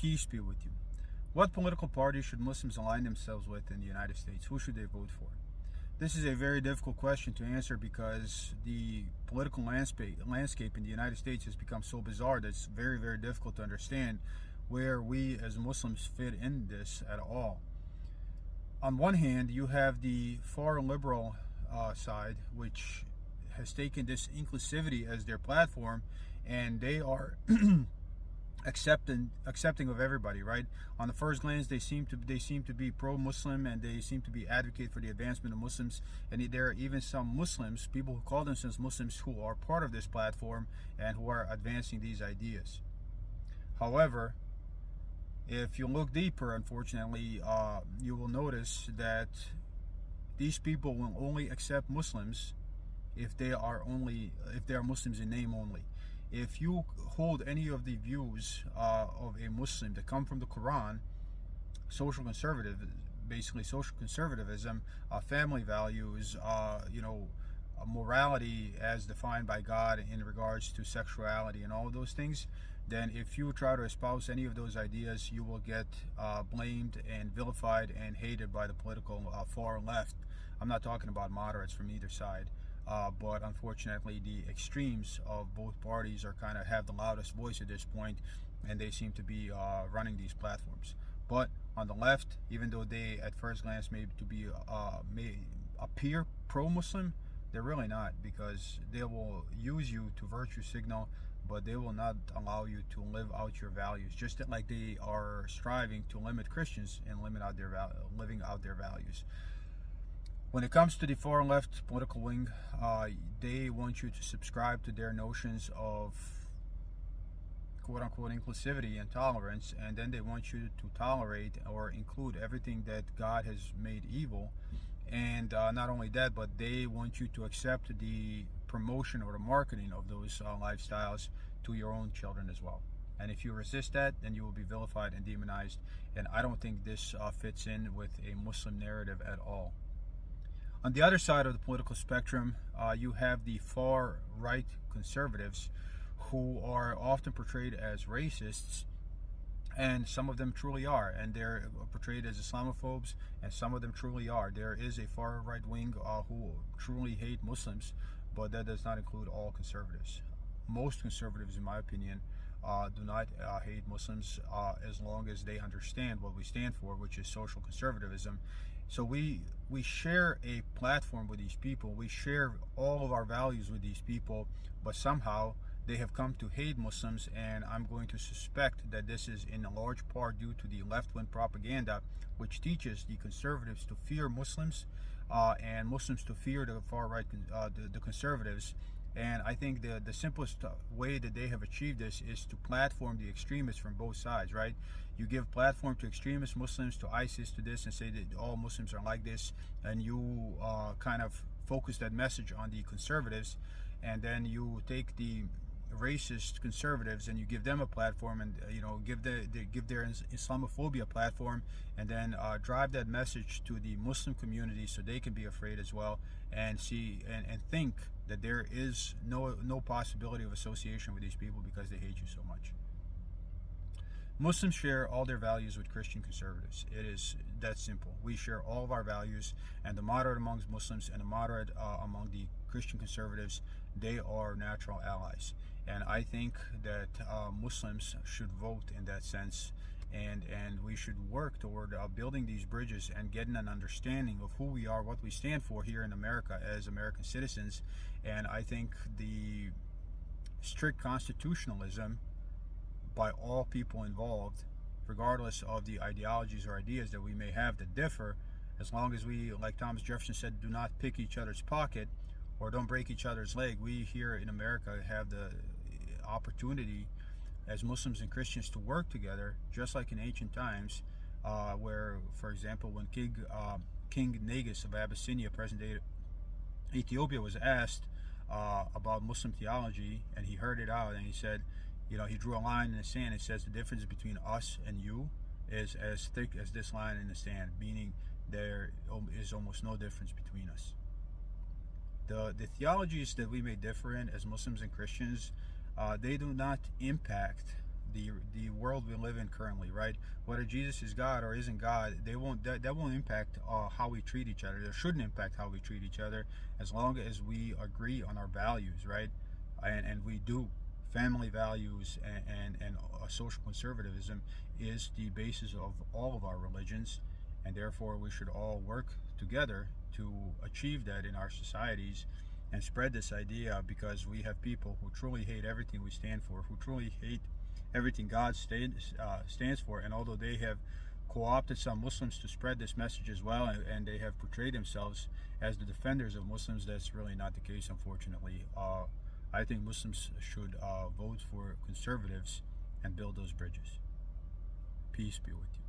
Peace be with you. What political party should Muslims align themselves with in the United States? Who should they vote for? This is a very difficult question to answer because the political landscape in the United States has become so bizarre that it's very, very difficult to understand where we as Muslims fit in this at all. On one hand, you have the far liberal side, which has taken this inclusivity as their platform, and they are accepting of everybody, right? On the first glance, they seem to be pro-Muslim, and they seem to be advocate for the advancement of Muslims. And there are even some Muslims, people who call themselves Muslims, who are part of this platform and who are advancing these ideas. However, if you look deeper, unfortunately, you will notice that these people will only accept Muslims if they are Muslims in name only. If you hold any of the views of a Muslim that come from the Quran, social conservatism, family values, morality as defined by God in regards to sexuality and all of those things, then if you try to espouse any of those ideas, you will get blamed and vilified and hated by the political far left. I'm not talking about moderates from either side. But unfortunately, the extremes of both parties have the loudest voice at this point, and they seem to be running these platforms. But on the left, even though they at first glance may appear pro-Muslim, they're really not, because they will use you to virtue signal, but they will not allow you to live out your values, just like they are striving to limit Christians and living out their values. When it comes to the far left political wing, they want you to subscribe to their notions of quote-unquote inclusivity and tolerance, and then they want you to tolerate or include everything that God has made evil. And not only that, but they want you to accept the promotion or the marketing of those lifestyles to your own children as well. And if you resist that, then you will be vilified and demonized. And I don't think this fits in with a Muslim narrative at all. On the other side of the political spectrum, you have the far right conservatives, who are often portrayed as racists, and some of them truly are, and they're portrayed as Islamophobes, and some of them truly are. There is a far right wing who truly hate Muslims, but that does not include all conservatives. Most conservatives, in my opinion, do not hate Muslims as long as they understand what we stand for, which is social conservatism. So we share a platform with these people. We share all of our values with these people, but somehow they have come to hate Muslims, and I'm going to suspect that this is in a large part due to the left-wing propaganda, which teaches the conservatives to fear Muslims and Muslims to fear the far right, the conservatives. And I think the simplest way that they have achieved this is to platform the extremists from both sides, right? You give platform to extremist Muslims, to ISIS, to this, and say that all Muslims are like this, and you kind of focus that message on the conservatives, and then you take the racist conservatives and you give them a platform, and give their Islamophobia platform, and then drive that message to the Muslim community so they can be afraid as well, and see and think that there is no possibility of association with these people because they hate you so much. Muslims share all their values with Christian conservatives. It is that simple. We share all of our values, and the moderate amongst Muslims and the moderate among the Christian conservatives, they are natural allies. And I think that Muslims should vote in that sense, and we should work toward building these bridges and getting an understanding of who we are, what we stand for here in America as American citizens. And I think the strict constitutionalism by all people involved, regardless of the ideologies or ideas that we may have that differ, as long as we, like Thomas Jefferson said, do not pick each other's pocket or don't break each other's leg, we here in America have the opportunity as Muslims and Christians to work together, just like in ancient times, where, for example, when King Negus of Abyssinia, present-day Ethiopia, was asked about Muslim theology, and he heard it out, and he said, he drew a line in the sand. It says the difference between us and you is as thick as this line in the sand, meaning there is almost no difference between us. The theologies that we may differ in as Muslims and Christians, they do not impact the world we live in currently, right? Whether Jesus is God or isn't God, that won't impact how we treat each other. It shouldn't impact how we treat each other, as long as we agree on our values, right? And we do. Family values and social conservatism is the basis of all of our religions, and therefore we should all work together to achieve that in our societies and spread this idea, because we have people who truly hate everything we stand for, who truly hate everything God stands for. And although they have co-opted some Muslims to spread this message as well, and they have portrayed themselves as the defenders of Muslims, that's really not the case, unfortunately. I think Muslims should vote for conservatives and build those bridges. Peace be with you.